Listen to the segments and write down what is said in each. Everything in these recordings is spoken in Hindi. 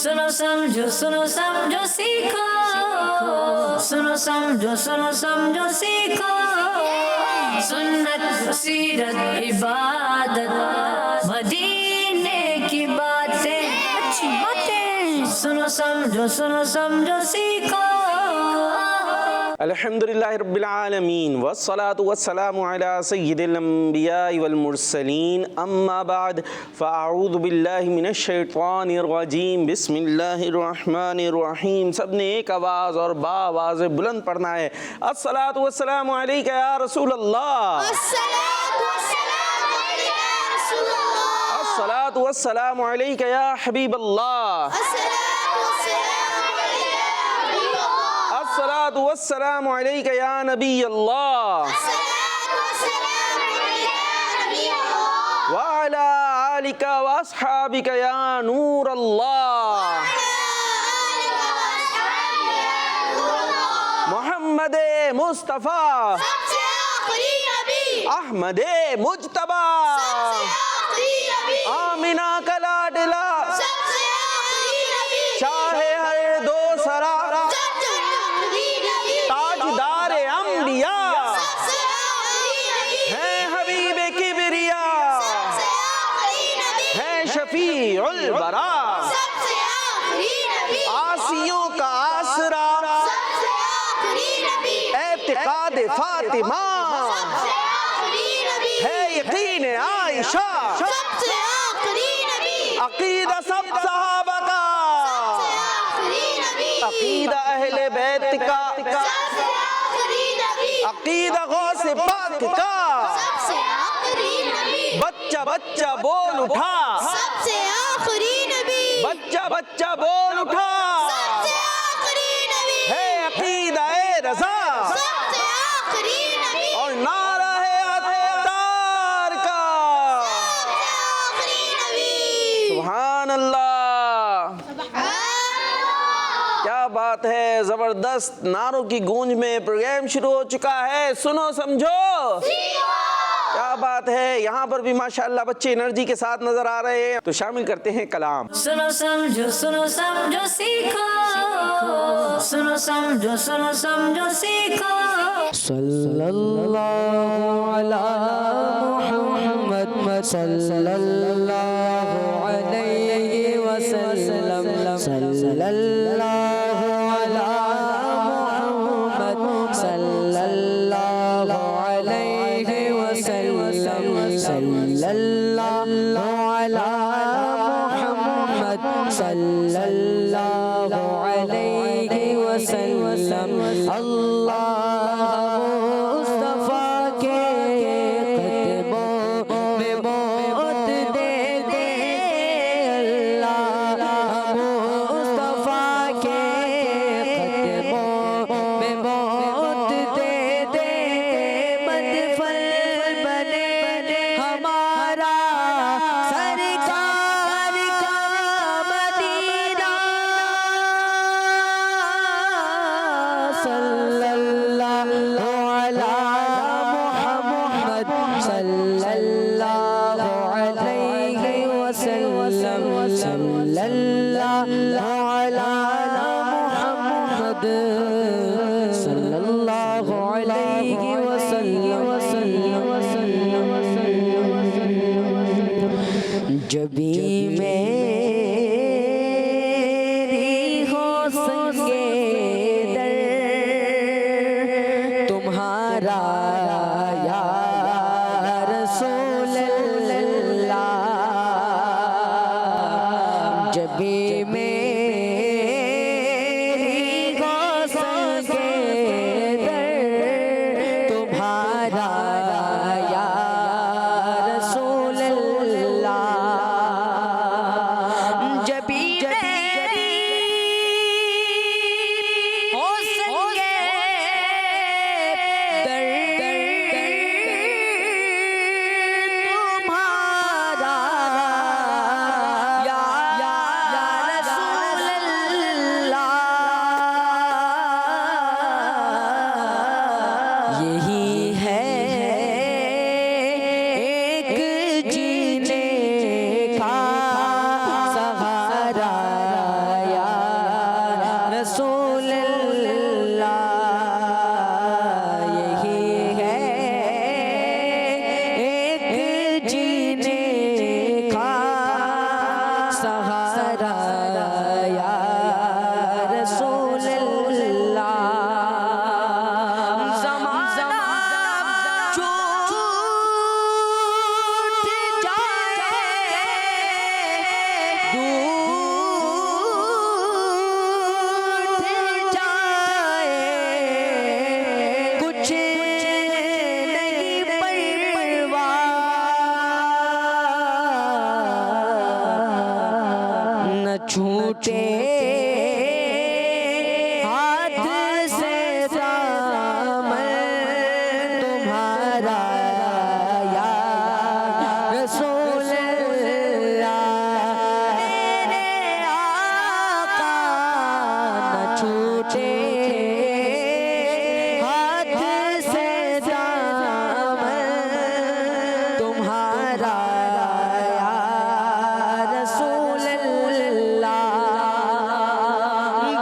सुनो समझो सीखो, सुनो समझो सीखो, सुन्नत सीरत इबादत मदीने की बातें, अच्छी बातें। सुनो समझो सीखो। अल्हम्दुलिल्लाहि रब्बिल आलमीन वस्सलातु वस्सलामु अला सय्यिदिल अंबिया वल मुरसलीन अम्मा बाद फ़अऊज़ु बिल्लाहि मिनश शैतानिर रजीम बिस्मिल्लाहिर रहमानिर रहीम। सबने एक आवाज़ और बाआवाज़ बुलंद पढ़ना है, अस्सलातु वस्सलामु अलैका या रसूल अल्लाह, अस्सलातु वस्सलामु अलैका या हबीब अल्लाह, अस्सलातु वस्सलामु अलैका या नबी अल्लाह, व अला आलिका व अस्हाबिका या नूर अल्लाह। मोहम्मद मुस्तफ़ा अहमद मुज्तबा, आमिना का लाडला, शाहे हर दो सरा, ताजदार अंबिया, है हबीब किबरिया, है शफीउल बरा, आसियों का आसरा, एतिकाद फातिमा, है यकीन आयशा, अकीदा सब सहाबा का, अकीदा अहले बैत का, अकीदा गौसे पाक का। बच्चा बच्चा बोल उठा, बच्चा बच्चा बोल उठा, है अकीदा ए रज़ा और नारा है अत्तार का। सुभान अल्लाह, क्या बात है, जबरदस्त नारों की गूंज में प्रोग्राम शुरू हो चुका है। सुनो समझो, क्या बात है। यहाँ पर भी माशाअल्लाह बच्चे एनर्जी के साथ नजर आ रहे हैं, तो शामिल करते हैं कलाम। सुनो समझो सीखो, सुनो समझो सीखो। सल्लल्लाहु अला मुहम्मद सल्लल्लाहु अलैहि वसल्लम, सल्लल्लाहु अला मुहम्मद सल्लल्लाहु अलैहि वसल्लम, सल्लल्लाहु अला मुहम्मद सल्लल्लाहु अलैहि वसल्लम। अल्लाह मुस्तफा के कदमों में मौत दे दे, अल्लाह मुस्तफा के कदमों में मौत दे दे। मदफल बने हमारा सरकार का मदीना, सल्लल्लाहु अला मुहम्मद सल्लल्लाहु अलैहि वसल्लम, सल्लल्लाहु अला मुहम्मद सल्लल्लाहु अलैहि वसल्लम। जबी मेरी हो संगे दर तुम्हारा या रसूल अल्लाह, जबी मेरी हो संगे दर तुम्हारा या रसूल अल्लाह, जबी मेरी हो संगे दर तुम्हारा या रसूल छूटे हाथ से दामन तुम्हारा या रसूल अल्लाह। मेरे आका न छूटे हाथ से दामन तुम्हारा या रसूल अल्लाह।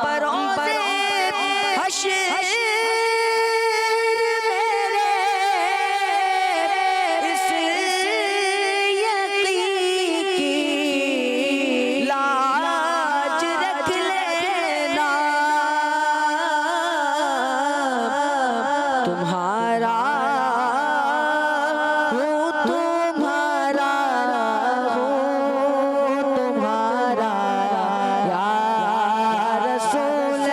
बरोज़े हश्र मेरे इस यकीन की लाज रख लेना तुम्हारा हूँ तुम्हारा या रसूल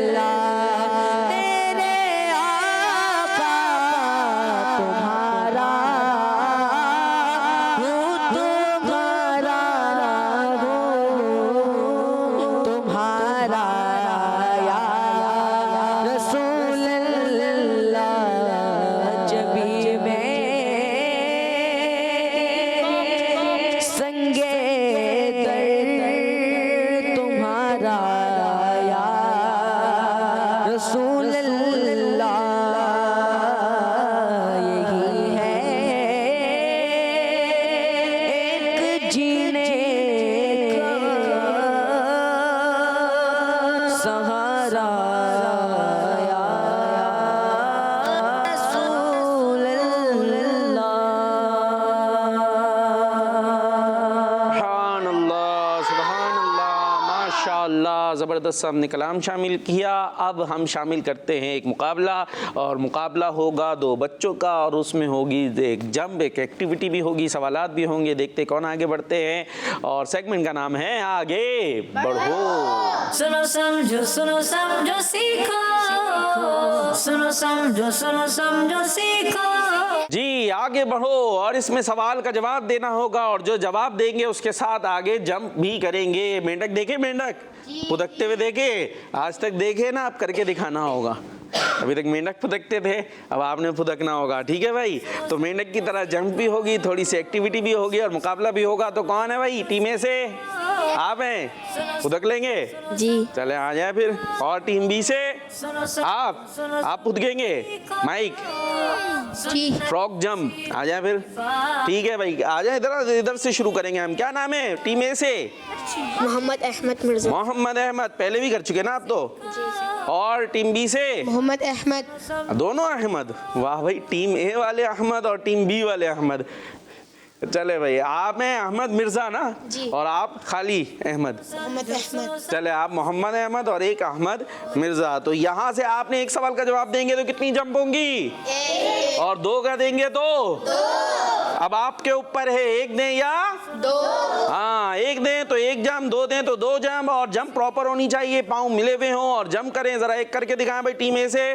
अल्लाह। मेरे आका तुम्हारा हूँ तुम्हारा या रसूल अल्लाह। जबी में संगे दर तुम्हारा या रसूल अल्लाह। यही है एक जीने का सहारा या रसूल माशाअल्लाह, ज़बरदस्त हमने कलाम शामिल किया। अब हम शामिल करते हैं एक मुकाबला, और मुकाबला होगा दो बच्चों का, और उसमें होगी एक जंप, एक एक्टिविटी भी होगी, सवालात भी होंगे। देखते कौन आगे बढ़ते हैं, और सेगमेंट का नाम है आगे बढ़ो। सुनो समझो सीखो, सुनो समझो सीखो। जी आगे बढ़ो, और इसमें सवाल का जवाब देना होगा, और जो जवाब देंगे उसके साथ आगे जंप भी करेंगे। मेंढक देखे, मेंढक फुदकते हुए देखे, आज तक देखे ना, अब करके दिखाना होगा। अभी तक मेंढक फुदकते थे, अब आपने फुदकना होगा, ठीक है भाई। तो मेंढक की तरह जंप भी होगी, थोड़ी सी एक्टिविटी भी होगी, और मुकाबला भी होगा। तो कौन है भाई टीम ए से? आप हैं, फुदक लेंगे जी। चले आ जाए फिर। और टीम बी से आप फुदकेंगे, माइक जी। फ्रॉक जंप, आ जाए फिर। ठीक है भाई, आ जाए इधर से शुरू करेंगे हम। क्या नाम है टीम ए से? मोहम्मद अहमद मिर्जा। मोहम्मद अहमद, पहले भी कर चुके ना आप तो। और टीम बी से? मोहम्मद अहमद। दोनों अहमद, वाह भाई, टीम ए वाले अहमद और टीम बी वाले अहमद। चले भाई, आप हैं अहमद मिर्जा ना जी। और आप खाली अहमद। मोहम्मद अहमद। चले आप मोहम्मद अहमद और एक अहमद मिर्जा। तो यहाँ से आपने एक सवाल का जवाब देंगे तो कितनी जंप होंगी? और दो का देंगे तो अब आपके ऊपर है, एक दें या दो। हाँ, एक दें तो एक जंप, दो दें तो दो जंप, और जंप प्रॉपर होनी चाहिए, पाँव मिले हुए हों, और जंप करें। जरा एक करके दिखाएं भाई टीम ए से।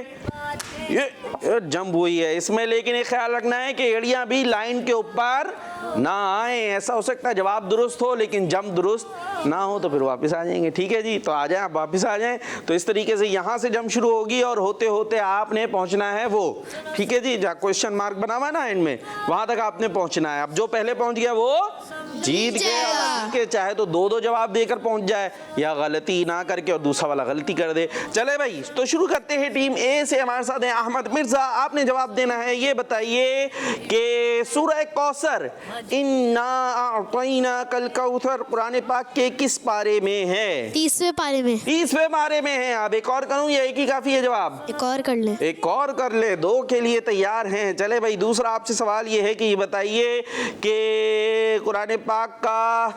ये जंप हुई है इसमें, लेकिन एक ख्याल रखना है कि एड़ियां भी लाइन के ऊपर ना आए। ऐसा हो सकता है जवाब दुरुस्त हो लेकिन जंप दुरुस्त ना हो, तो फिर वापस आ जाएंगे। ठीक है जी, तो आ जाएं, आप वापस आ जाएं। तो इस तरीके से यहाँ से जंप शुरू होगी, और होते होते आपने पहुँचना है वो, ठीक है जी, जहाँ क्वेश्चन मार्क बना हुआ है ना एंड में, वहाँ तक आपने पहुँचना है। अब जो पहले पहुँच गया वो जीत गया। के चाहे तो दो दो जवाब देकर पहुँच जाए, या गलती ना करके और दूसरा वाला गलती कर दे। चले भाई, तो शुरू करते हैं। टीम ए से हमारे साथ है अहमद मिर्जा। आपने जवाब देना है, ये बताइए कि सूरह कौसर, इन्ना अअतैना कल कौसर, कुरान पाक के किस पारे में है? 30वें पारे में। 30वें पारे में है। अब एक और करूं या एक ही काफी है जवाब? एक और कर ले। एक और कर ले, दो के लिए तैयार हैं। चले भाई, दूसरा आपसे सवाल ये है कि ये बताइए कि कुरान पाक का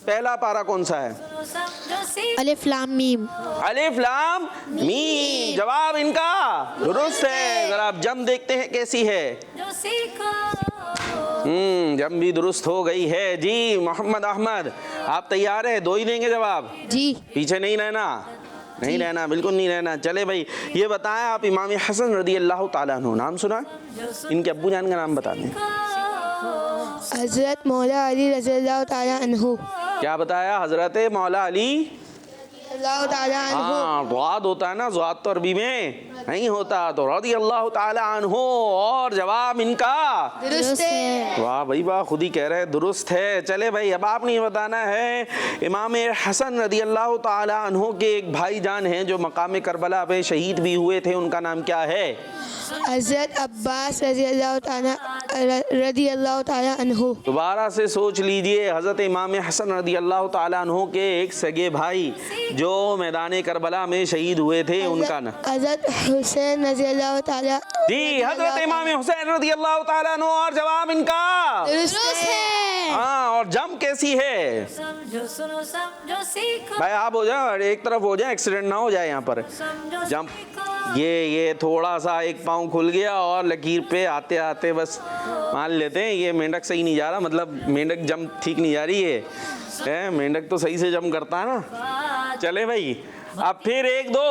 पहला पारा कौन सा है? अलिफ लाम मीम। अलिफ लाम मीम, जवाब इनका दुरुस्त है। जरा आप जम देखते हैं कैसी है। जम भी दुरुस्त हो गई है जी। मोहम्मद अहमद, आप तैयार हैं? दो ही देंगे जवाब? जी। पीछे नहीं रहना, नहीं रहना, बिल्कुल नहीं रहना। चले भाई, ये बताएं आप इमाम हसन रदी अल्लाह ताला अन्हु, नाम सुना? इनके अब्बू जान का नाम बता दें। हजरत मौला अली रज़ी अल्लाह ताला अन्हु। क्या बताया हजरत मौला अली? अल्लाह ताला अन्हु। हाँ, ज़ाद होता है ना, ज़ाद तो अरबी में नहीं होता, तो रज़ी अल्लाह ताला अन्हु। और जवाब इनका दुरुस्त है। वाह भाई वाह, खुद ही कह रहे हैं दुरुस्त है। चले भाई, अब आपने ये बताना है, इमाम हसन रज़ी अल्लाह ताला अन्हु के एक भाईजान हैं जो मकाम करबला पे शहीद भी हुए थे, उनका नाम क्या है? हज़रत अब्बास रज़ी अल्लाह ताला अन्हु। दोबारा से सोच लीजिए, हज़रत इमाम हसन रज़ी अल्लाह ताला अन्हु के एक सगे भाई जो मैदान करबला में शहीद हुए थे, उनका नाम? हज़रत हुसैन रज़ी अल्लाह ताला। जी, हज़रत इमाम हुसैन रज़ी अल्लाह ताला अन्हु। और जवाब इनका दुरुस्त है। हाँ। और जम कैसी है? समझो सुनो समझो सीखो, भाई आप हो जाओ, एक तरफ हो जाए, एक्सीडेंट ना हो जाए यहाँ पर। समझो जंप, सीखो। ये थोड़ा सा एक पाँव खुल गया और लकीर पे आते आते बस मान लेते हैं ये मेंढक सही नहीं जा रहा, मतलब मेंढक जम ठीक नहीं जा रही है। मेंढक तो सही से जम करता है ना। चले भाई, अब फिर एक दो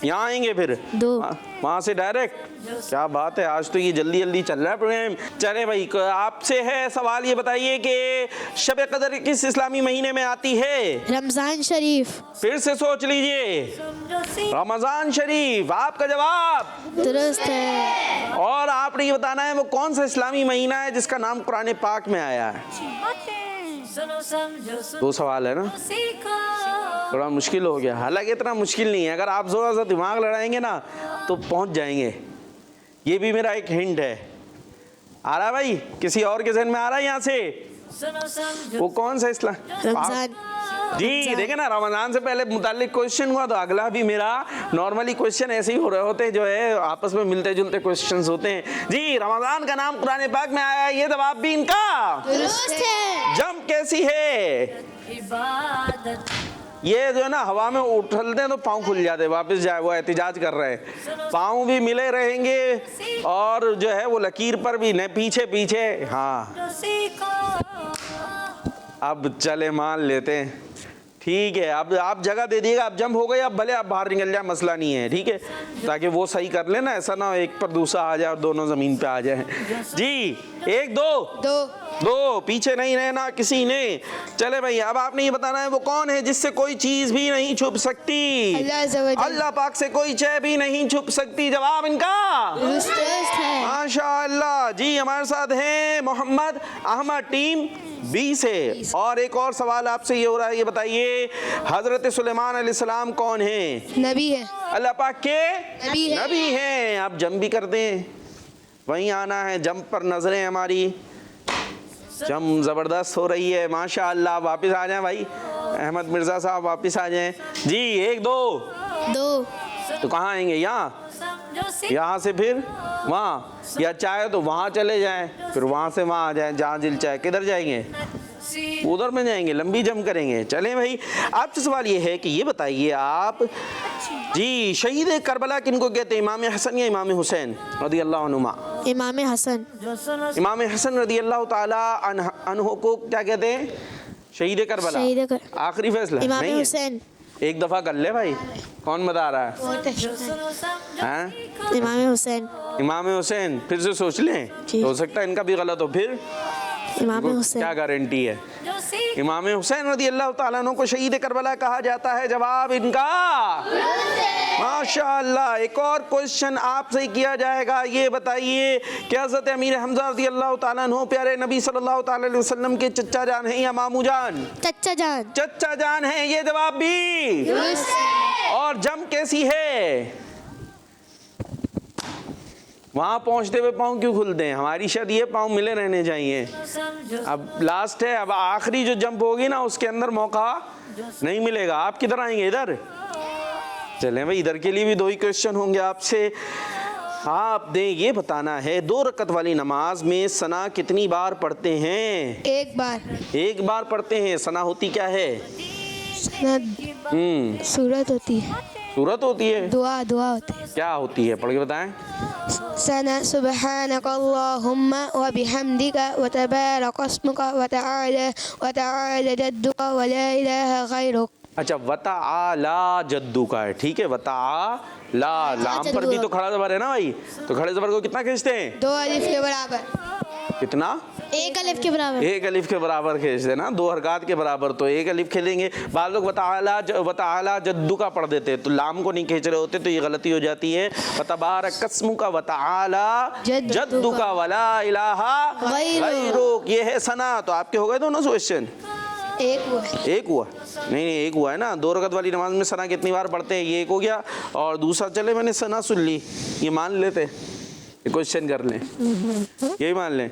यहाँ आएंगे, फिर दो। वहाँ से डायरेक्ट। क्या बात है, आज तो ये जल्दी जल्दी चल रहा है प्रोग्राम। चले भाई, आपसे है सवाल, ये बताइए कि शब कदर किस इस्लामी महीने में आती है? रमज़ान शरीफ। फिर से सोच लीजिए, समझो सीखो, रमजान शरीफ। आपका जवाब दुरुस्त है। और आपने ये बताना है वो कौन सा इस्लामी महीना है जिसका नाम कुरान पाक में आया है। सुनो समझो सुनो दो सवाल है ना, सीखो, थोड़ा मुश्किल हो गया। हालांकि इतना मुश्किल नहीं है, अगर आप जोर सा दिमाग लड़ाएंगे ना तो पहुंच जाएंगे। ये भी मेरा एक हिंट है। आ रहा है भाई, किसी और के जहन में आ रहा है यहाँ से? सुनो समझो वो कौन सा इस्लाम? रमज़ान। जी देखे ना, रमजान से पहले मुतालिक क्वेश्चन हुआ, तो अगला भी मेरा नॉर्मली क्वेश्चन ऐसे ही हो रहे होते हैं, जो है आपस में मिलते जुलते क्वेश्चंस होते हैं। जी, रमजान का नाम कुरान पाक में आया है, ये जवाब भी इनका दुरुस्त है। जम कैसी है? इबादत, ये जो है ना, हवा में उछलते हैं तो पाँव खुल जाते हैं, वापस जाए, वो एहतिजाज कर रहे हैं। पाँव भी मिले रहेंगे और जो है वो लकीर पर भी नहीं, पीछे पीछे। हाँ, जो सीखो, अब चले मान लेते हैं, ठीक है। अब आप जगह दे दिएगा, अब जंप हो गई, अब भले आप बाहर निकल जाए, मसला नहीं है, ठीक है, ताकि वो सही कर लेना, ऐसा ना हो एक पर दूसरा आ जाए और दोनों जमीन पे आ जाए। जी, एक दो, पीछे नहीं रहना किसी ने। चले भाई, अब आपने ये बताना है वो कौन है जिससे कोई चीज भी नहीं छुप सकती? अल्लाह अज़्ज़ा व जल। अल्लाह पाक से कोई चीज भी नहीं छुप सकती। जवाब इनका दुरुस्त है। माशाअल्लाह। जी, हमारे साथ हैं मोहम्मद अहमद टीम बी से। और एक और सवाल आपसे ये हो रहा है, ये बताइए हजरत सुलेमान अलैहिस्सलाम कौन है? नबी है। अल्लाह पाक के नबी है। नबी हैं। आप जम भी कर दें, वहीं आना है, जम पर नजरें हमारी। जम जबरदस्त हो रही है माशाअल्लाह। वापस आ जाएं भाई, अहमद मिर्जा साहब वापस आ जाएं। जी, एक दो तो कहाँ आएंगे? यहाँ, समझो सीखो, यहाँ से फिर वहाँ, या चाहे तो वहाँ चले जाएं, फिर वहाँ से वहाँ आ जाएं, जहाँ दिल चाहे। किधर जाएंगे? उधर में जाएंगे, लंबी जम करेंगे। चलें भाई, आपसे सवाल ये है कि ये बताइए आप, जी, शहीद करबला किनको कहते हैं? इमाम हसन या इमाम हुसैन रज़ी अल्लाह अन्हुमा? इमाम हसन। जो सुनो इमाम हसन रज़ी अल्लाह ताला अन्हु को क्या कहते हैं? शहीद करबला। शहीद कर। आखिरी फैसला इमाम नहीं है? हुसैन। एक दफा कर ले भाई, कौन बता रहा है? जो सुनो समझो हैं? सीखो, इमाम हुसैन। इमाम हुसैन। फिर से सोच लें, जी। हो सकता है इनका भी गलत हो, फिर इमाम हुसैन। क्या गारंटी है? जो सीखो, इमाम हुसैन रज़ी अल्लाह ताला अन्हु को शहीद करबला कहा जाता है। जवाब इनका माशाअल्लाह। एक और क्वेश्चन आपसे किया जाएगा, ये बताइए कि हज़रत अमीर हमज़ा रज़ी अल्लाह ताला अन्हु प्यारे नबी सल्लल्लाहु ताला अलैहि वसल्लम के चच्चा जान हैं या मामू जान? चच्चा जान। चच्चा जान है, ये जवाब भी। और जम कैसी है? वहाँ पहुँचते हुए पाँव क्यों खुलते हैं? हमारी शायद ये पाँव मिले रहने चाहिए। समझो अब लास्ट है, अब आखिरी जो जंप होगी ना उसके अंदर मौका नहीं मिलेगा। आप किधर आएंगे? इधर चलें भाई, इधर के लिए भी दो ही क्वेश्चन होंगे आपसे। आपने ये बताना है 2 रकत वाली नमाज में सना कितनी बार पढ़ते हैं? एक बार। एक बार पढ़ते हैं। सना होती क्या है? सूरत होती है। सूरत होती है? दुआ होती है। क्या होती है? पढ़ के बताएं। सना सुब्हानक अल्लाहुम्मा व बिहम्दिका व तबारक अस्मुका व तआला जद्दुका व ला इलाहा गैरुक। अच्छा, वताला जद्दू का है, ठीक है। वताला, लाम पर भी तो खड़ा जबर है ना भाई, तो खड़े जबर को कितना खींचते हैं? 2 अलिफ के बराबर। कितना? एक अलिफ के बराबर। एक अलिफ के बराबर खींच देना, 2 हरकत के बराबर, तो एक अलिफ खेलेंगे। बाद लोग वताला जद्दू का पढ़ देते, तो लाम को नहीं खींच रहे होते, तो ये गलती हो जाती है। वतबारक कस्मु का वताला जद्दू का वला इलाहा गैरुक, ये है सना। तो आपके हो गए दोनों क्वेश्चन? एक हुआ। एक हुआ? नहीं एक हुआ है ना। 2 रकत वाली नमाज में सना कितनी बार पढ़ते हैं, ये एक हो गया। और दूसरा, चले मैंने सना सुन ली, ये मान लेते, क्वेश्चन कर लें, यही मान लें,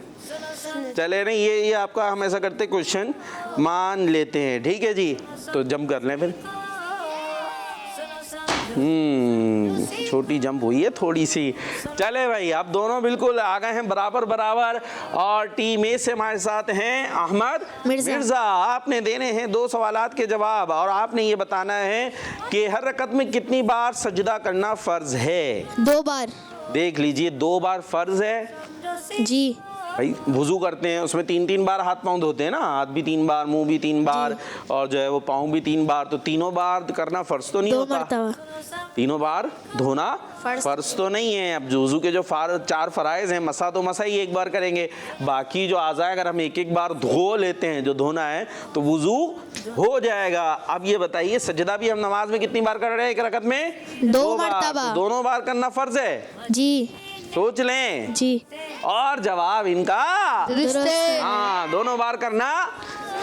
चले नहीं, ये आपका हम ऐसा करते क्वेश्चन मान लेते हैं, ठीक है जी। तो जंप कर लें फिर। छोटी जंप हुई है थोड़ी सी। चले भाई, आप दोनों बिल्कुल आ गए हैं बराबर बराबर। और टीम ए से हमारे साथ हैं अहमद मिर्जा। आपने देने हैं 2 सवालात के जवाब, और आपने ये बताना है कि हर रकत में कितनी बार सजदा करना फर्ज है। 2 बार। देख लीजिए, 2 बार फर्ज है जी। भाई वुजू करते हैं, उसमें 3-3 बार हाथ पाँव धोते हैं ना, हाथ भी 3 बार, मुंह भी 3 बार, और जो है वो पाँव भी 3 बार, तो तीनों बार करना फर्ज तो नहीं होता। तीनों बार धोना फर्ज तो नहीं है। अब वुजू के जो 4 फराइज हैं, मसा तो मसा ही एक बार करेंगे, बाकी जो आज़ा अगर हम एक बार धो लेते हैं, जो धोना है, तो वुजू हो जाएगा। अब ये बताइए, सजदा भी हम नमाज में कितनी बार कर रहे हैं एक रकत में? 2 बार। तो दोनों बार करना फर्ज है जी। सोच लें जी। और जवाब इनका दुरुस्त है। हाँ, दोनों बार करना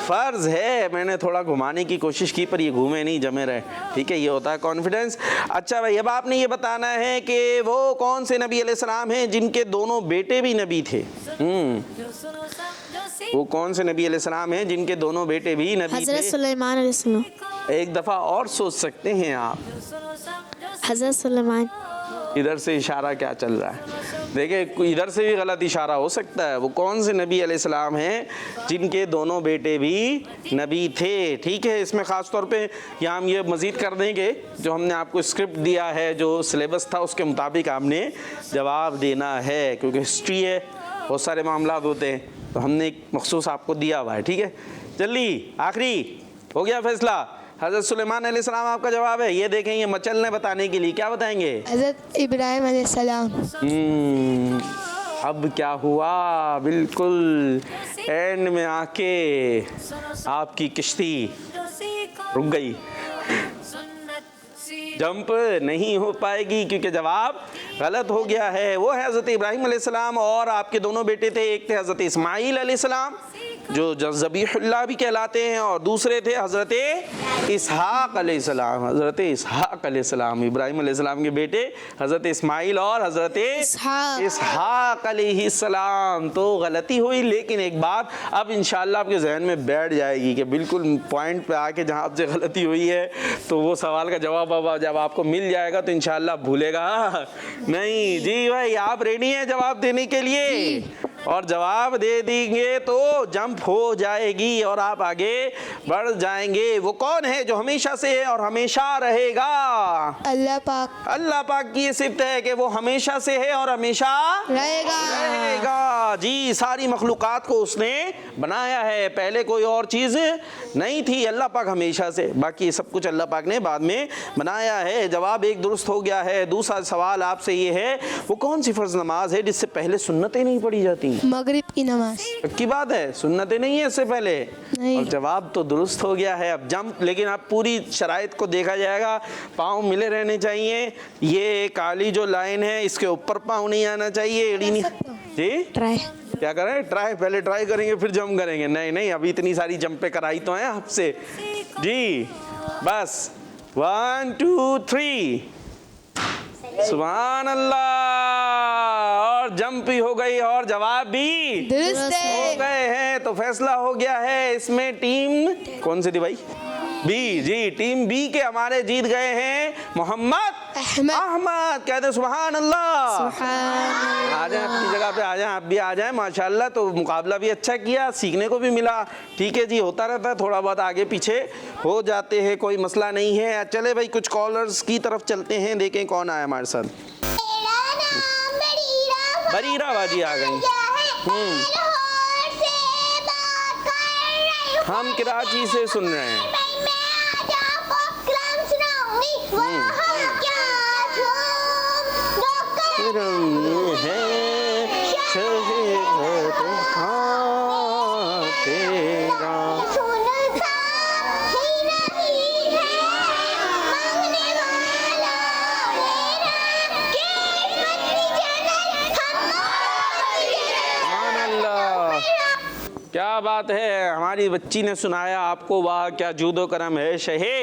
फर्ज है। मैंने थोड़ा घुमाने की कोशिश की, पर ये घूमे नहीं, जमे रहे, ठीक है, ये होता है कॉन्फिडेंस। अच्छा भाई, अब आपने ये बताना है कि वो कौन से नबी अलैहिस्सलाम हैं जिनके दोनों बेटे भी नबी थे। वो कौन से नबी अलैहिस्सलाम हैं जिनके दोनों बेटे भी नबी थे? हज़रत सुलेमान अलैहिस्सलाम। एक दफा और सोच सकते हैं आप। हज़रत सुलेमान। इधर से इशारा क्या चल रहा है? देखिए, इधर से भी गलत इशारा हो सकता है। वो कौन से नबी अलैहिस्सलाम हैं जिनके दोनों बेटे भी नबी थे, ठीक है। इसमें ख़ास तौर पे यहाँ हम ये मज़ीद कर देंगे, जो हमने आपको स्क्रिप्ट दिया है, जो सिलेबस था, उसके मुताबिक आपने जवाब देना है, क्योंकि हिस्ट्री है, बहुत सारे मामला होते हैं, तो हमने एक मखसूस आपको दिया हुआ है, ठीक है। चलिए, आखिरी हो गया फैसला। हज़रत सुलेमान अलैहिस्सलाम आपका जवाब है। ये देखें, ये मचलने बताने के लिए क्या बताएंगे? हज़रत इब्राहिम अलैहिस्सलाम। अब क्या हुआ, बिल्कुल एंड में आके आपकी किश्ती रुक गई, जंप नहीं हो पाएगी, क्योंकि जवाब गलत हो गया है। वो है हज़रत इब्राहिम अलैहिस्सलाम, और आपके दोनों बेटे थे, एक थे हज़रत इस्माईल अलैहिस्सलाम जो ज़बीहुल्लाह भी कहलाते हैं, और दूसरे थे हज़रत इसहाक़ अलैहिस्सलाम। हज़रत इसहाक़ अलैहिस्सलाम, इब्राहिम अलैहिस्सलाम के बेटे हज़रत इस्माईल और हज़रत इसहाक़ अलैहिस्सलाम। तो गलती हुई, लेकिन एक बात अब इंशाअल्लाह आपके जहन में बैठ जाएगी कि बिल्कुल पॉइंट पे आके जहाँ आपसे गलती हुई है, तो वो सवाल का जवाब अब जब आपको मिल जाएगा तो इंशाअल्लाह भूलेगा नहीं। जी भाई, आप रेडी हैं जवाब देने के लिए? और जवाब दे देंगे तो जंप हो जाएगी और आप आगे बढ़ जाएंगे। वो कौन है जो हमेशा से है और हमेशा रहेगा? अल्लाह पाक। अल्लाह पाक की ये सिफ़त है कि वो हमेशा से है और हमेशा रहेगा। जी, सारी मखलूक़ात को उसने बनाया है, पहले कोई और चीज़ नहीं थी। अल्लाह पाक हमेशा से, बाकी सब कुछ अल्लाह पाक ने बाद में बनाया है। जवाब एक दुरुस्त हो गया है। दूसरा सवाल आपसे ये है, वो कौन सी फ़र्ज़ नमाज है जिससे पहले सुन्नतें नहीं पढ़ी जाती? मगरिब की नमाज। की बात है, सुन्नतें नहीं है इससे पहले? नहीं। और जवाब तो दुरुस्त हो गया है। अब जंप, लेकिन अब पूरी शराइत को देखा जाएगा, पाँव मिले रहने चाहिए। ये काली जो लाइन है, इसके ऊपर पाँव नहीं आना चाहिए, एड़ी नहीं। जी ट्राई क्या करें? ट्राई, पहले ट्राई करेंगे फिर जंप करेंगे? नहीं नहीं, अभी इतनी सारी जंपें कराई तो हैं आपसे। जी बस 1 2 3, सुभान अल्लाह। और जंप भी हो गई और जवाब भी दुरुस्त हो गए हैं। तो फैसला हो गया है। इसमें टीम कौन सी थी भाई? बी। जी, टीम बी के हमारे जीत गए हैं मोहम्मद अहमद। कहते सुभान अल्लाह। आ जाए अपनी जगह पे, आ जाए, आप भी आ जाए। माशाल्लाह, तो मुकाबला भी अच्छा किया, सीखने को भी मिला। ठीक है जी, होता रहता है, थोड़ा बहुत आगे पीछे हो जाते हैं, कोई मसला नहीं है। चले भाई, कुछ कॉलर्स की तरफ चलते हैं, देखें कौन आया हमारे साथ। बरीरा बाजी आ गई। हम कराची से सुन रहे हैं। बात है, हमारी बच्ची ने सुनाया आपको, वाह क्या जूदो करम है शहे,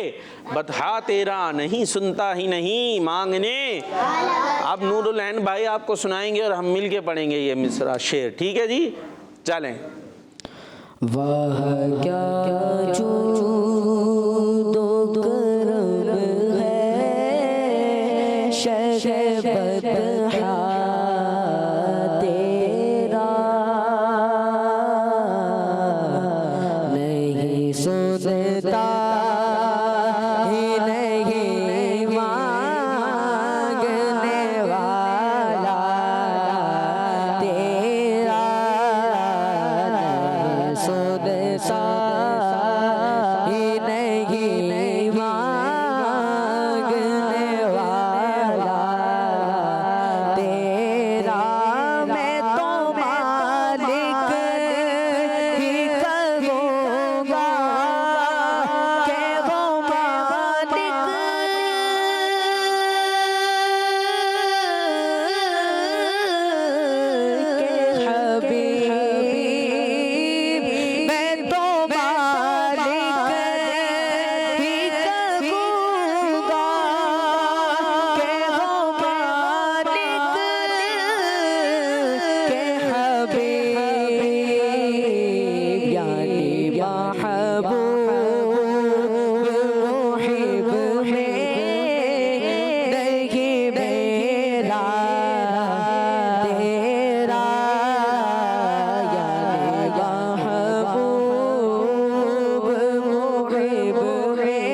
बतहा तेरा नहीं सुनता ही नहीं मांगने। अब नूरुल ऐन भाई आपको सुनाएंगे और हम मिल के पढ़ेंगे ये मिसरा शेर, ठीक है जी, चलें। वाह क्या जूदो करम है शहे बतहा तेरा, नहीं सुनता ही नहीं मांगने वाला तेरा, नहीं सुनता ही नहीं मांगने वाला तेरा, मैं तो मालिक ही कहूँगा के वो मालिक के हबीब, मैं तो मालिक ही कहूँगा के वो मालिक के हबीब, यानी महबूब मुहिब में नहीं मेरा तेरा, यानी महबूब मुहिब में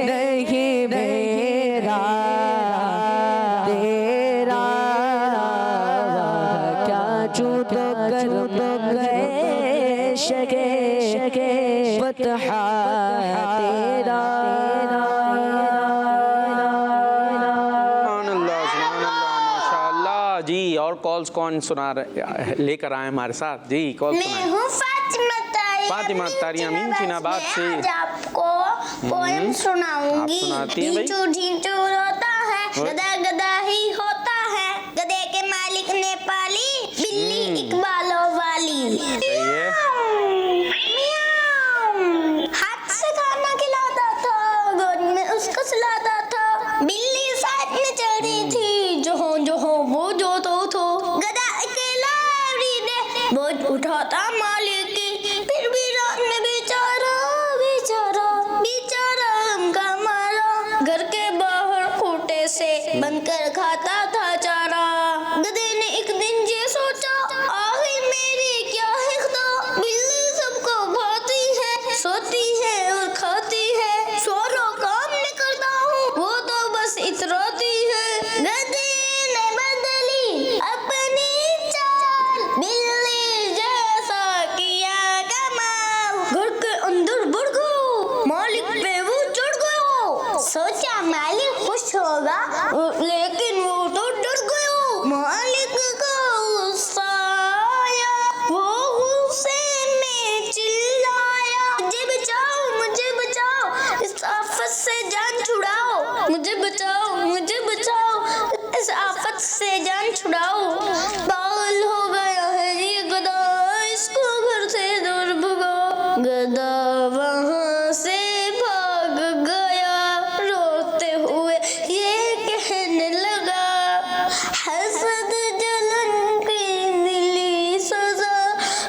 नहीं मेरा तेरा, वाह क्या जूदो करम है शगे बतहा तेरा। माशाअल्लाह जी। और कॉल्स कौन सुना रहे लेकर आए हमारे साथ जी? कॉल मैं सुनाए। हूँ फातिमा तारिया मीनचिनाबाद से। आज आपको पोएम सुनाऊंगी। आप सुनाती हैं भाई? ढींचू ढींचू रोता है, गधा गधा ही होता है, गधे के मालिक ने पाली बिल्ली इकबालों वाली। ये म्याऊं। हाथ से खाना खिलाता था, गोद में उसको सुलाता था, बिल्ली साथ में चल रही थी, जो हो वो जो तो गधा अकेला एवरीडे बोझ उठाता मालिक की, फिर भी रात में बेचारा बेचारा बेचारा हमका मारा, घर के बाहर खूंटे से बनकर खाता था चारा। गधे ने एक दिन ये सोचा, आखिर मेरी क्या है खुदा, बिल्ली सबको भाती है, सोती है और खाती है, सारा काम मैं करता हूँ, वो तो बस इतराती है। गधे ने बदली अपनी चाल, बिल्ली जैसा किया कमाल, घर के अंदर बढ़ गयो, मालिक पे वो चढ़ गयो, सोचा मालिक खुश होगा, लेकिन वो तो डर गयो, मालिक का गुस्सा आया, वो गुस्से में चिल्लाया, मुझे बचाओ, इस आफत से जान छुड़ाओ, मुझे बचाओ, इस आफत से जान छुड़ाओ। पागल हो गया है ये गधा, इसको घर से दूर भगाओ। गधा वहाँ से भाग गया, रोते हुए ये कहने लगा, हसद जलन की मिली सजा,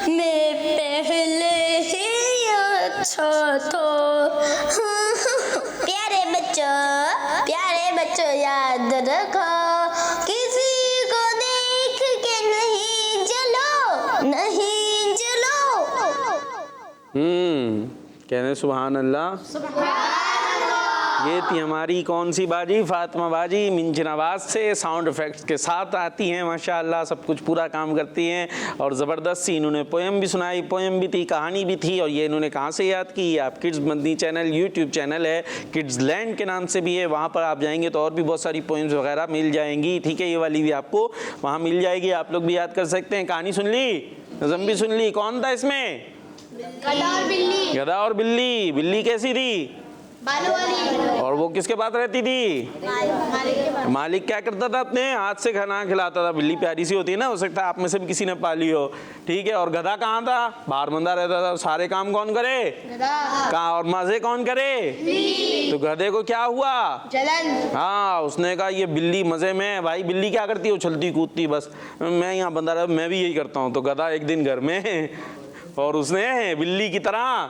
मैं पहले ही अच्छा था। प्यारे बच्चों याद रखो, किसी को देख के नहीं जलो। कहने सुभान अल्लाह। ये थी हमारी कौन सी बाजी? फातिमा बाजी मिंचनाबाद से। साउंड इफेक्ट्स के साथ आती हैं माशाअल्लाह, सब कुछ पूरा काम करती हैं और ज़बरदस्त सी इन्होंने पोएम भी सुनाई, पोएम भी थी, कहानी भी थी। और ये इन्होंने कहाँ से याद की? आप kids Madani channel YouTube channel है, किड्स लैंड के नाम से भी है, वहाँ पर आप जाएंगे तो और भी बहुत सारी पोएम्स वगैरह मिल जाएंगी। ठीक है, ये वाली भी आपको वहाँ मिल जाएगी, आप लोग भी याद कर सकते हैं। कहानी सुन ली, नज़म भी सुन ली। कौन था इसमें? गधा और बिल्ली। गधा और बिल्ली। बिल्ली कैसी थी? बालू वाली। और वो किसके पास रहती थी? मालिक क्या करता था? अपने हाथ से खाना खिलाता था। बिल्ली प्यारी सी होती है ना, हो सकता है आप में से भी किसी ने पाली हो, ठीक है। और गधा कहाँ था? बाहर बंधा रहता था। सारे काम कौन करे? कहाँ? और मजे कौन करे? तो गधे को क्या हुआ? जलन। हाँ, उसने कहा ये बिल्ली मजे में है। भाई बिल्ली क्या करती है? उछलती कूदती, बस मैं यहाँ बंधा रहा, मैं भी यही करता हूँ। तो गधा एक दिन घर में और उसने बिल्ली की तरह,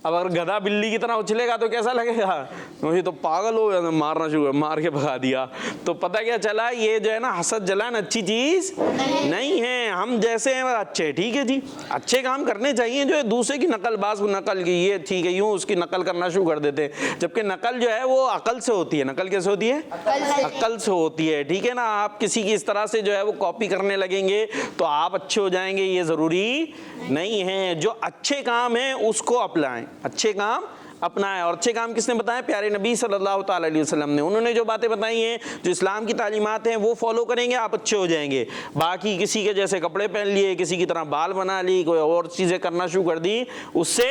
अब अगर गधा बिल्ली की तरह उछलेगा तो कैसा लगेगा? मुझे तो पागल हो गया, मारना शुरू, मार के भगा दिया। तो पता क्या चला? ये जो है ना, हसद जलन अच्छी चीज नहीं है। हम जैसे हैं अच्छे, ठीक है जी, अच्छे काम करने चाहिए। जो है दूसरे की नकलबाज को नकल की, ये ठीक है, यूं उसकी नकल करना शुरू कर देते हैं। जबकि नकल जो है वो अकल से होती है। नकल कैसे होती है? अकल से होती है, ठीक है ना। आप किसी की इस तरह से जो है वो कॉपी करने लगेंगे तो आप अच्छे हो जाएंगे, ये जरूरी नहीं है। जो अच्छे काम है उसको अपनाएं, अच्छे काम अपनाएं। और अच्छे काम किसने बताए? प्यारे नबी सल्लल्लाहु ताला अलैहि वसल्लम ने। उन्होंने जो बातें बताई हैं, जो इस्लाम की तालीमात हैं, वो फॉलो करेंगे, आप अच्छे हो जाएंगे। बाकी किसी के जैसे कपड़े पहन लिए, किसी की तरह बाल बना ली, कोई और चीज़ें करना शुरू कर दी, उससे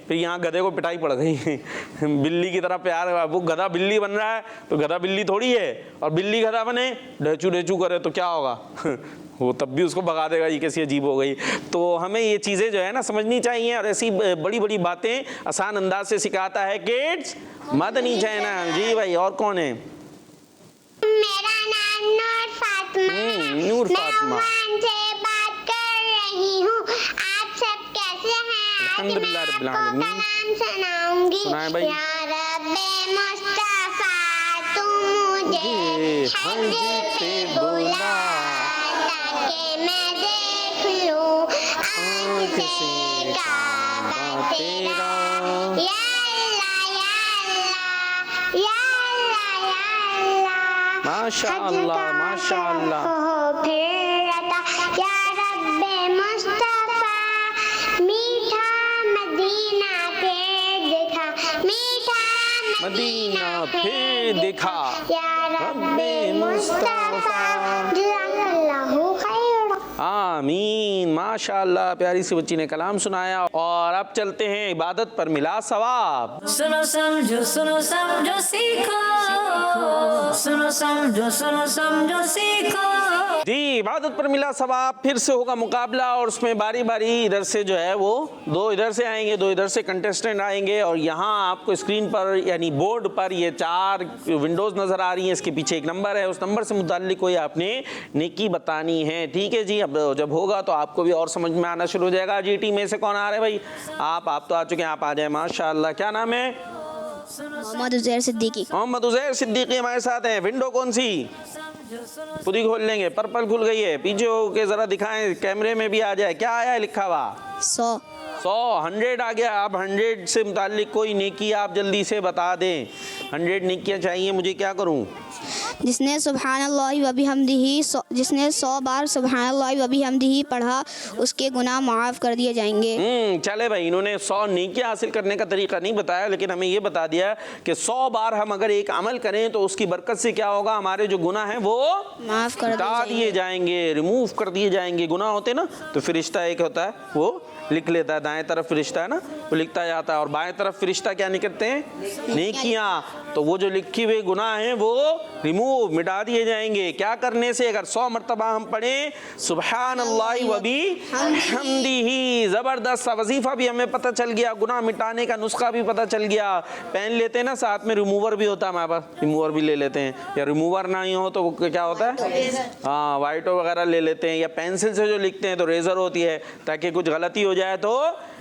फिर यहाँ गधे को पिटाई पड़ गई। बिल्ली की तरह प्यार, वो गधा बिल्ली बन रहा है तो गधा बिल्ली थोड़ी है, और बिल्ली गधा बने, ढेचू ढेचू करे तो क्या होगा? वो तब भी उसको भगा देगा। ये कैसी अजीब हो गई। तो हमें ये चीज़ें जो है ना समझनी चाहिए, और ऐसी बड़ी बड़ी बातें आसान अंदाज से सिखाता है किड्स मदनी चैनल। जी भाई, और कौन है? मेरा नाम नूर फातिमा। नूर मैं फातिमा। ओमान से बात कर रही हूँ। आप सब कैसे हैं? आज अल्हम्दुलिल्लाह मैं रब्बिल आपको आलमीन। कलाम सुनाऊंगी। सुनाए भाई। या रब्बे मुस्तफा, तुम मुझे हज पे बुला, ताकि मैं देख लूं आँख से काबा तेरा। या अल्लाह, या अल्लाह, या अल्लाह, या अल्लाह। माशाअल्लाह, माशाअल्लाह। हो फिर अता, या रब्बे मुस्तफा, मीठा मदीना फिर दिखा, मीठा मदीना फिर दिखा, या रब्बे मुस्तफा, जज़ाकल्लाहु खैरा। आमीन। माशाअल्लाह, प्यारी सी बच्ची ने कलाम सुनाया। और अब चलते हैं इबादत पर मिला सवाब। सुनो समझो सीखो, सुनो समझो सीखो। जी, इबादत पर मिला सवाब। फिर से होगा मुकाबला, और उसमें बारी बारी इधर से जो है वो दो इधर से आएंगे, दो इधर से कंटेस्टेंट आएंगे। और यहाँ आपको स्क्रीन पर यानी बोर्ड पर ये 4 विंडोज नजर आ रही हैं। इसके पीछे एक नंबर है, उस नंबर से मुताल्लिक कोई आपने नेकी बतानी है, ठीक है जी। अब जब होगा तो आपको भी और समझ में आना शुरू हो जाएगा। जी टीम में से कौन आ रहे हैं भाई? आप तो आ चुके हैं, आप आ जाए। माशाअल्लाह, क्या नाम है? मोहम्मद उज़ैर सिद्दीकी। मोहम्मद उज़ैर सिद्दीकी हमारे साथ हैं। विंडो कौन सी? खुद ही खोल लेंगे। पर्पल खुल गई है, पीछे होके जरा दिखाएं, कैमरे में भी आ जाए। क्या आया है लिखा हुआ? 100। 100 आ गया। आप 100 से मुताल्लिक कोई नेकी आप जल्दी से बता दें। 100 नेकियां चाहिए मुझे, क्या करूं? जिसने सुब्हानल्लाहि व बिहम्दिही, जिसने 100 बार सुब्हानल्लाहि व बिहम्दिही पढ़ा, उसके गुनाह माफ़ कर दिए जाएंगे। चले भाई, इन्होंने 100 नेकियां हासिल करने का तरीका नहीं बताया, लेकिन हमें ये बता दिया कि 100 बार हम अगर एक अमल करें तो उसकी बरकत से क्या होगा? हमारे जो गुनाह हैं वो माफ़ कर हटा दिए जाएंगे, रिमूव कर दिए जाएंगे। गुनाह होते ना तो फरिश्ता एक होता है वो लिख लेता है, दाएं तरफ फरिश्ता है ना वो लिखता जाता है, और बाएं तरफ फरिश्ता क्या निकलते हैं? नेकियां। तो वो जो लिखी हुए गुनाह हैं वो रिमूव, मिटा दिए जाएंगे। क्या करने से? अगर 100 मरतबा हम पढ़ें सुब्हानल्लाहि व बिहम्दिही, ज़बरदस्त सा वजीफा भी हमें पता चल गया, गुनाह मिटाने का नुस्खा भी पता चल गया। पेन लेते हैं ना, साथ में रिमूवर भी होता है हमारे पास, रिमूवर भी ले लेते हैं। या रिमूवर नहीं हो तो क्या होता है? हाँ, वाइटो वगैरह ले लेते हैं। या पेंसिल से जो लिखते हैं तो रेजर होती है, ताकि कुछ गलती हो जाए तो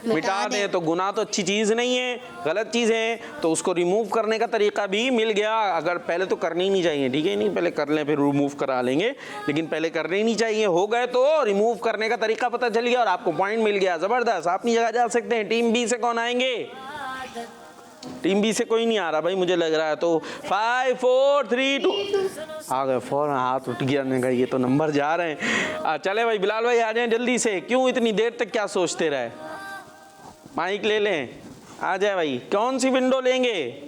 मिटा दें। तो गुनाह तो अच्छी चीज़ नहीं है, गलत चीज़ है, तो उसको रिमूव करने का तरीका भी मिल गया। अगर पहले तो करनी नहीं चाहिए, ठीक है, नहीं पहले कर लें फिर रिमूव करा लेंगे, लेकिन पहले करनी नहीं चाहिए। हो गए तो रिमूव करने का तरीका पता चल गया और आपको पॉइंट मिल गया। ज़बरदस्त, आप अपनी जगह जा सकते हैं। टीम बी से कौन आएंगे? टीम बी से कोई नहीं आ रहा भाई, मुझे लग रहा है। तो 5 4 3 2 आ गए। फौरन हाथ उठ गया, ने कहा ये तो नंबर जा रहे हैं। चले भाई, बिलाल भाई आ जाएं जल्दी से। क्यों इतनी देर तक क्या सोचते रहे? माइक ले लें, आ जाए भाई। कौन सी विंडो लेंगे?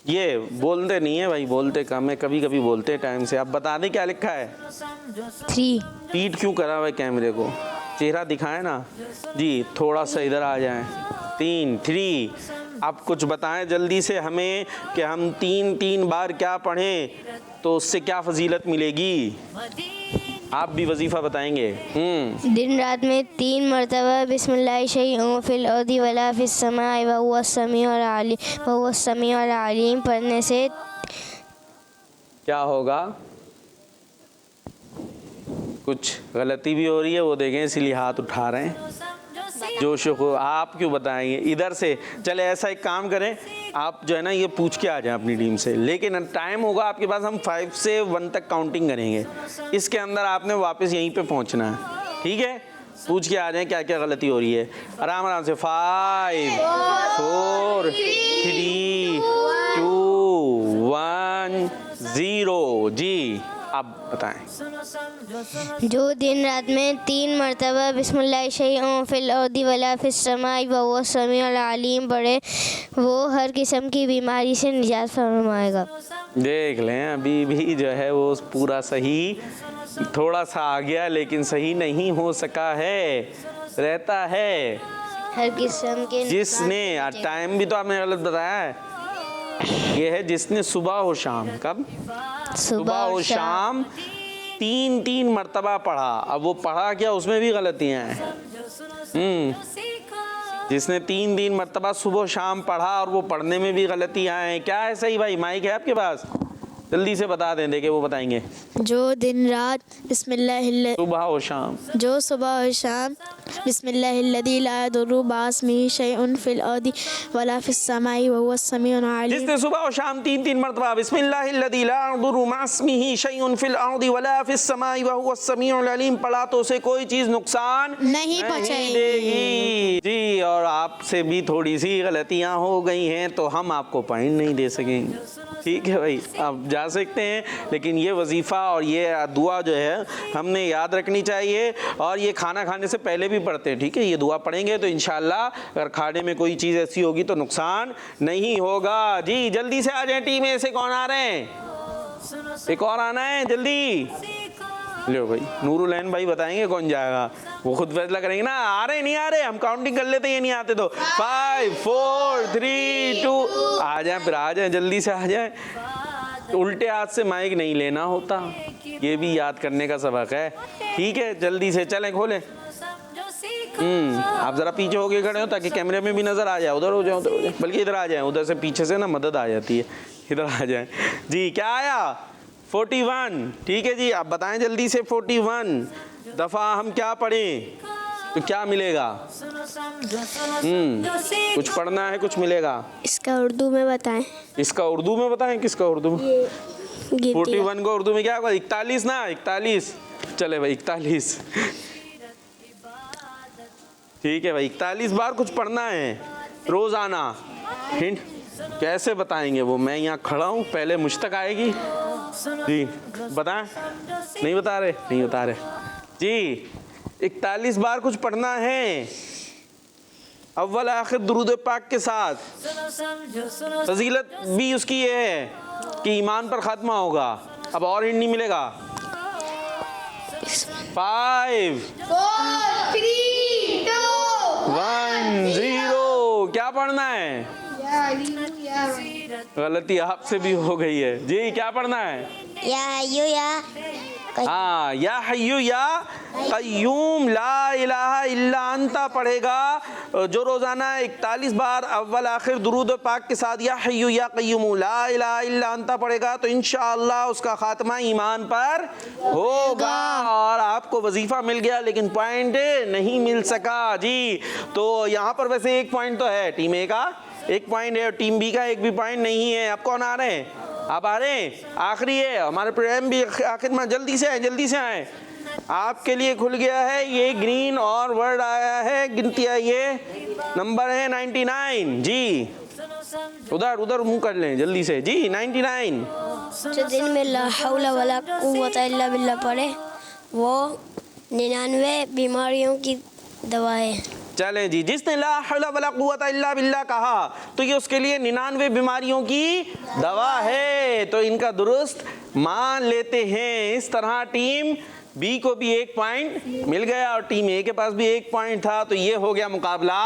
ये बोलते नहीं है भाई, बोलते कम है, कभी कभी बोलते टाइम से। आप बता दें क्या लिखा है? 3। पीठ क्यों करा भाई कैमरे को? चेहरा दिखाए ना जी, थोड़ा सा इधर आ जाए। 3 3 आप कुछ बताएं जल्दी से हमें कि हम 3 बार क्या पढ़ें तो उससे क्या फजीलत मिलेगी। आप भी वजीफ़ा बताएंगे। दिन रात में 3 मरतबा बिस्मिल्लाह शैउन फिल अर्दी वला फिस समाई व हुवा समीउल अलीम पढ़ने से क्या होगा? कुछ गलती भी हो रही है वो देखें, इसलिए हाथ उठा रहे हैं। जोश को आप क्यों बताएंगे? इधर से चले, ऐसा एक काम करें, आप जो है ना ये पूछ के आ जाएं अपनी टीम से, लेकिन टाइम होगा आपके पास, हम 5 से 1 तक काउंटिंग करेंगे, इसके अंदर आपने वापस यहीं पे पहुंचना है, ठीक है? पूछ के आ जाएं क्या क्या गलती हो रही है, आराम आराम से। 5 4 3 2 1 0। जी आप बताएं। जो दिन रात में 3 मरतबा बिस्मिल्लाह शैउन फिल अर्दी वला फिस समाई व हुवा समीउल अलीम पढ़े, वो हर किस्म की बीमारी से निजात फरमाएगा। देख लें, अभी भी जो है वो पूरा सही, थोड़ा सा आ गया लेकिन सही नहीं हो सका है, रहता है। हर किस्म के जिसने टाइम भी तो आपने गलत बताया है, ये है जिसने सुबह और शाम, कब? सुबह और शाम 3 मरतबा पढ़ा। अब वो पढ़ा क्या, उसमें भी गलतियां हैं। जिसने 3 मरतबा सुबह शाम पढ़ा और वो पढ़ने में भी गलतियां हैं। क्या है सही भाई? माइक है आपके पास, जल्दी से बता दें, देखे वो बताएंगे। जो दिन रात बिस्मिल्लाह सुबह और शाम, जो सुबह और शाम बिस्मिल्लाहिल्लज़ी ला यदुर्रु मअस्मिही शैउन फिल अर्दी वला फिस समाई व हुवा समीउल अलीम, जिसने सुबह और शाम 3 मरतबा बिस्मिल्लाहिल्लज़ी ला यदुर्रु मअस्मिही शैउन फिल अर्दी वला फिस समाई व हुवा समीउल अलीम पढ़ा तो उसे कोई चीज़ नुकसान नहीं देगी। जी, और आपसे भी थोड़ी सी गलतियां हो गई हैं तो हम आपको पॉइंट नहीं दे सकेंगे, ठीक है भाई? आप जा सकते हैं, लेकिन ये वजीफ़ा और ये दुआ जो है हमने याद रखनी चाहिए, और ये खाना खाने से पहले भी पढ़ते हैं, ठीक है? ये दुआ पढ़ेंगे तो इंशाल्लाह अगर खाने में कोई चीज़ ऐसी होगी तो नुकसान नहीं होगा। जी जल्दी से आ जाए, टीम ए से कौन आ रहे हैं? एक और आना है, जल्दी लो भाई। नूरुलैन भाई बताएंगे कौन जाएगा, वो खुद फैसला करेंगे ना। आ रहे नहीं आ रहे, हम काउंटिंग कर लेते हैं, ये नहीं आते तो 5 4 3 2 आ जाए, फिर आ जाए, जल्दी से आ जाए। उल्टे हाथ से माइक नहीं लेना होता, ये भी याद करने का सबक है, ठीक है? जल्दी से चलें, खोलें। आप जरा पीछे होके खड़े हो ताकि कैमरे में भी नजर आ जाए। उधर हो जाए, उधर हो जाए, बल्कि इधर आ जाए, उधर से पीछे से ना मदद आ जाती है, इधर आ जाए। जी क्या आया? 41, ठीक है जी। आप बताएं जल्दी से, 41 दफ़ा हम क्या पढ़ें तो क्या मिलेगा? कुछ पढ़ना है, कुछ मिलेगा। इसका उर्दू में बताएं। इसका उर्दू में बताएं, किसका उर्दू में? 41 को उर्दू में क्या होगा? 41 ना, 41 चले भाई, 41 ठीक है भाई। 41 बार कुछ पढ़ना है रोजाना। हिंट कैसे बताएंगे वो? मैं यहाँ खड़ा हूँ, पहले मुझ तक आएगी। जी बताएं, नहीं बता रहे? नहीं बता रहे जी। 41 बार कुछ पढ़ना है, अव्वल आखिर दुरूद पाक के साथ। फजीलत भी उसकी ये है कि ईमान पर खात्मा होगा। अब और हिंट नहीं मिलेगा। 5 4 3 2 1 0 क्या पढ़ना है? गलती आपसे भी हो गई है जी। क्या पढ़ना है? या हय्यू या हाँ, या हय्यू या कय्यूम ला इलाहा इल्ला अंता पढ़ेगा जो रोज़ाना 41 बार अव्वल आखिर दुरूद पाक के साथ या हय्यू या कय्यूम ला इलाहा इल्ला अंता पढ़ेगा तो इंशाअल्लाह उसका खात्मा ईमान पर होगा। और आपको वजीफ़ा मिल गया लेकिन पॉइंट नहीं मिल सका जी। तो यहाँ पर वैसे 1 पॉइंट तो है, टीम ए का 1 पॉइंट है और टीम बी का 1 भी पॉइंट नहीं है। अब कौन आ रहे हैं? आप आ रहे हैं? आखिरी है हमारे प्रोग्राम भी आखिर में। जल्दी से आए, जल्दी से आए। आपके लिए खुल गया है ये ग्रीन और वर्ड आया है, गिनती आई है, नंबर है 99 जी। उधर उधर मुंह कर लें जल्दी से जी। 99 जो दिन में ला हौला वला कुव्वता इल्ला बिल्लाह पढ़े वो 99 बीमारियों की दवा है। चलें जी। जिसने ला हौला वला कुव्वता इल्ला बिल्लाह कहा तो ये उसके लिए 99 बीमारियों की दवा है। तो इनका दुरुस्त मान लेते हैं। इस तरह टीम बी को भी 1 पॉइंट मिल गया और टीम ए के पास भी 1 पॉइंट था। तो ये हो गया मुकाबला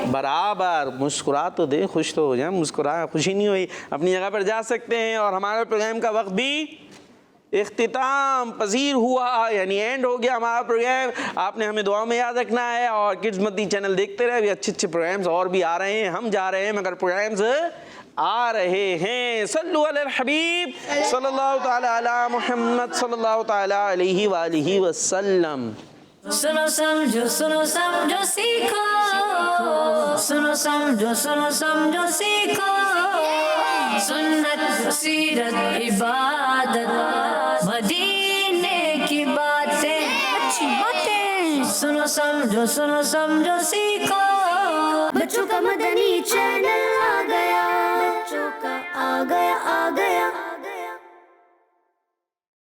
बराबर मुस्कुरा तो दे, खुश तो हो जाए, मुस्कुराए खुशी नहीं हुई, अपनी जगह पर जा सकते हैं। और हमारे प्रोग्राम का वक्त भी इख्तिताम पजीर हुआ, यानी एंड हो गया हमारा प्रोग्राम। आपने हमें दुआ में याद रखना है और किड्स मदी चैनल देखते रहे, अभी अच्छे अच्छे प्रोग्राम्स और भी आ रहे हैं, हम जा रहे हैं मगर प्रोग्राम्स आ रहे हैं। सल्लु अलल हबीब सल्लल्लाहु ताला अला मुहम्मद सल्लल्लाहु ताला अलैहि वालिहि वसल्लम। सुनो समझो सीखो, सुनो समझो सीखो, सुन्नत सीरत इबादत मदीने की बातें, अच्छी बातें। सुनो समझो सीखो। बच्चों का मदनी चैनल आ गया, बच्चों का आ गया